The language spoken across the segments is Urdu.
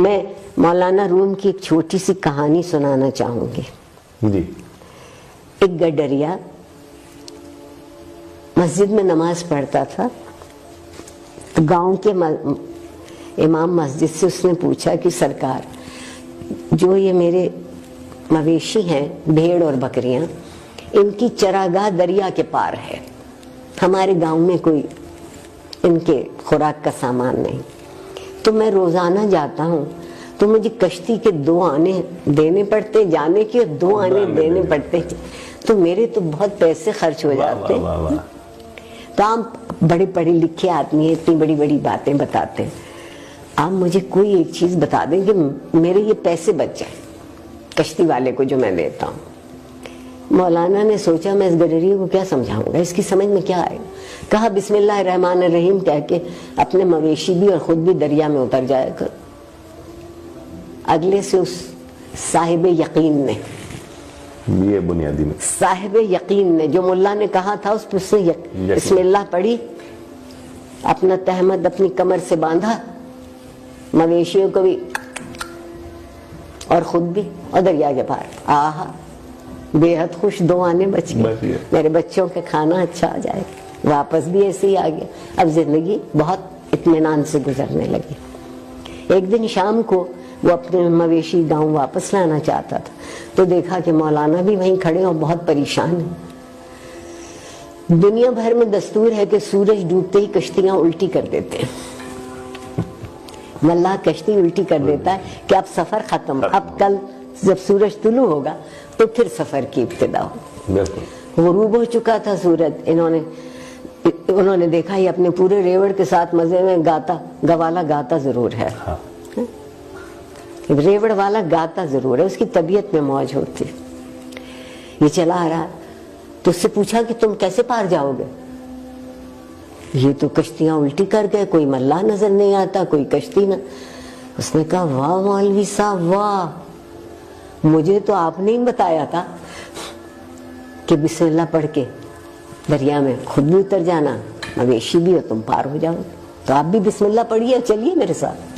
میں مولانا روم کی ایک چھوٹی سی کہانی سنانا چاہوں گی. جی. ایک گڈریا مسجد میں نماز پڑھتا تھا تو گاؤں کے امام مسجد سے اس نے پوچھا کہ سرکار جو یہ میرے مویشی ہیں بھیڑ اور بکریاں ان کی چراگاہ دریا کے پار ہے, ہمارے گاؤں میں کوئی ان کے خوراک کا سامان نہیں, تو میں روزانہ جاتا ہوں تو مجھے کشتی کے 2 آنے دینے پڑتے جانے کے, 2 آنے دینے پڑتے, تو میرے تو بہت پیسے خرچ ہو جاتے. تو آپ بڑے پڑھے لکھے آدمی ہیں, اتنی بڑی بڑی باتیں بتاتے ہیں, آپ مجھے کوئی ایک چیز بتا دیں کہ میرے یہ پیسے بچ جائیں کشتی والے کو جو میں دیتا ہوں. مولانا نے سوچا میں اس گڈریے کو کیا سمجھاؤں گا, اس کی سمجھ میں کیا آئے گا. کہا بسم اللہ الرحمن الرحیم کہہ کے اپنے مویشی بھی اور خود بھی دریا میں اتر جایا کر. اگلے سے اس صاحب یقین نے, یہ بنیادی میں صاحب یقین نے جو ملا نے کہا تھا اس پر بسم اللہ پڑھی, اپنا تہمد اپنی کمر سے باندھا, مویشیوں کو بھی اور خود بھی, اور دریا کے پار. آہا بے حد خوش, 2 آنے بچ گئے, میرے بچوں کے کھانا اچھا آ جائے. واپس بھی ایسے ہی آ گیا. اب زندگی بہت اطمینان سے گزرنے لگی. ایک دن شام کو وہ اپنے مویشی گاؤں واپس لانا چاہتا تھا تو دیکھا کہ مولانا بھی وہیں کھڑے اور بہت پریشان ہیں. دنیا بھر میں دستور ہے کہ سورج ڈوبتے ہی کشتیاں الٹی کر دیتے ہیں. ملا کشتی الٹی کر دیتا ہے کہ اب سفر ختم, اب کل جب سورج طلوع ہوگا تو پھر سفر کی ابتدا ہو. غروب ہو چکا تھا سورج. انہوں نے دیکھا یہ اپنے پورے ریوڑ کے ساتھ مزے میں گاتا, گوالا گاتا ضرور ہے, ریوڑ والا گاتا ضرور ہے, اس کی طبیعت میں موج ہوتی. یہ چلا آ رہا تو اس سے پوچھا کہ تم کیسے پار جاؤ گے. یہ تو کشتیاں الٹی کر گئے, کوئی ملا نظر نہیں آتا, کوئی کشتی نہ. اس نے کہا واہ مولوی صاحب واہ, مجھے تو آپ نے ہی بتایا تھا کہ بسم اللہ پڑھ کے دریا میں خود بھی اتر جانا, مویشی بھی اور تم پار ہو جاؤ. تو آپ بھی بسم اللہ پڑھیے, چلیے میرے ساتھ.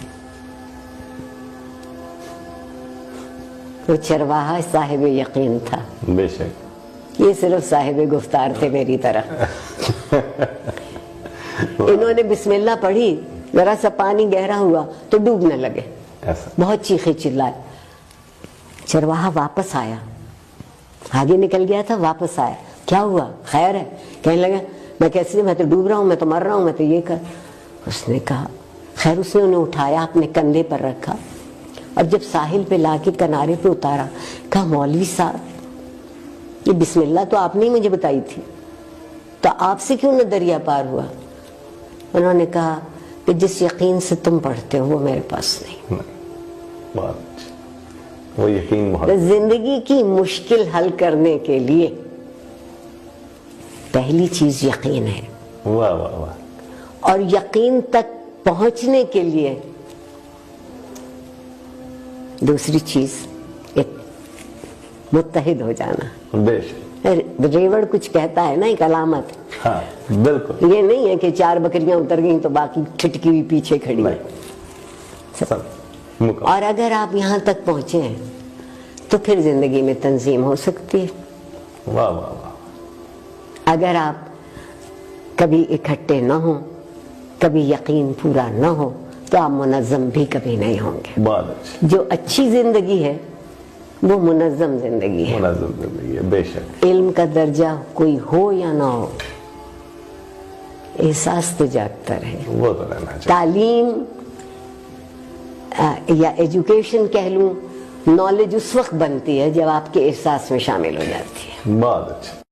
وہ چرواہا صاحب یقین تھا. بے شک یہ صرف صاحب گفتار تھے میری طرح. انہوں نے بسم اللہ پڑھی, ذرا سا پانی گہرا ہوا تو ڈوبنے لگے, بہت چیخے چلائے. چرواہا واپس آیا, آگے نکل گیا تھا, واپس آیا, کیا ہوا خیر ہے. کہنے لگا میں کیسے, میں تو ڈوب رہا ہوں, میں تو مر رہا ہوں, میں تو یہ کر. اس نے کہا خیر. اس نے انہیں اٹھایا, اپنے کندھے پر رکھا, اور جب ساحل پہ لا کے کنارے پہ اتارا, کہا مولوی صاحب یہ بسم اللہ تو آپ نے ہی مجھے بتائی تھی, تو آپ سے کیوں نہ دریا پار ہوا. انہوں نے کہا کہ جس یقین سے تم پڑھتے ہو وہ میرے پاس نہیں. وہ یقین زندگی کی مشکل حل کرنے کے لیے پہلی چیز یقین ہے. واہ واہ واہ. اور یقین تک پہنچنے کے لیے دوسری چیز ایک متحد ہو جانا. بے شک. ریوڑ کچھ کہتا ہے نا, ایک علامت. ہاں بالکل. یہ نہیں ہے کہ 4 بکریاں اتر گئیں تو باقی ٹھٹکی ہوئی پیچھے کھڑی ہے. اور اگر آپ یہاں تک پہنچے ہیں تو پھر زندگی میں تنظیم ہو سکتی ہے. واہ واہ واہ. اگر آپ کبھی اکٹھے نہ ہوں, کبھی یقین پورا نہ ہو, تو آپ منظم بھی کبھی نہیں ہوں گے. جو اچھی زندگی ہے وہ منظم زندگی ہے. منظم زندگی ہے. بے شک. علم کا درجہ کوئی ہو یا نہ ہو, احساس تو جاگتا رہے. وہ تو رہنا چاہیے. تعلیم یا ایجوکیشن کہہ لوں, نالج اس وقت بنتی ہے جب آپ کے احساس میں شامل ہو جاتی ہے. بہت اچھا.